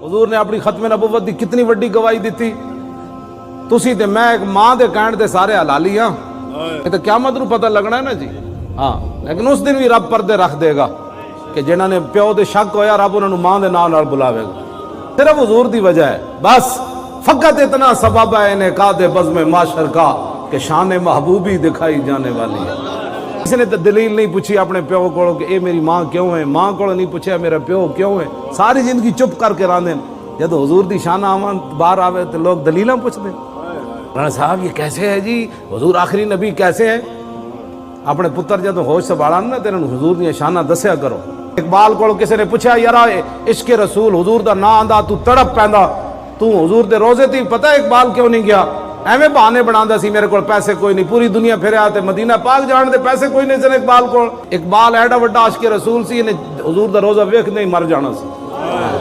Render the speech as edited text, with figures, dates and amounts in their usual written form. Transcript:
हुजूर ने अपनी खत्म नबुव्वत की कितनी वड्डी गवाही दी थी। तुसी ते मैं एक मां दे कहण ते सारे हलाली हां, ये तो क़यामत नूं पता लगना है ना जी। हाँ, लेकिन उस दिन भी रब पर्दे रख देगा कि जिन्हां ने प्यो दे शक होया रब उन्हां नूं मां दे नाम नाल बुलावेगा। सिर्फ हुजूर दी वजह है बस। फकत इतना सबब है इनेका दे बज़्म माशर का कि शान महबूबी दिखाई जाने वाली है। किसी ने तो दलील नहीं पूछी अपने प्यो को कि ये मेरी मां क्यों है, मां को नहीं पूछा मेरा प्यो क्यों है। सारी जिंदगी चुप करके रांदे। जब हुजूर दी शान आवन बाहर आवे तो लोग दलील पूछते, राणा साहब ये कैसे है जी, हुजूर आखिरी नबी कैसे है। अपने पुत्र जब होश संभाला ना तेन हुजूर दी शाना दस्या करो। इकबाल को किसी ने पूछा यारा इश्क रसूल हुजूर दा ना आंदा तू तड़प पैंदा, तू हुजूर दे रोजे ती पता इकबाल क्यों नहीं गया। एवें बहाने बनांदा सी मेरे को पैसे कोई नहीं, पूरी दुनिया फिरया ते मदीना पाक जान दे पैसे कोई नहीं सन इकबाल को। इकबाल एडा वड्डा इश्क रसूल सी, इन्हें हुजूर दा रोजा वेख नहीं मर जाना सी।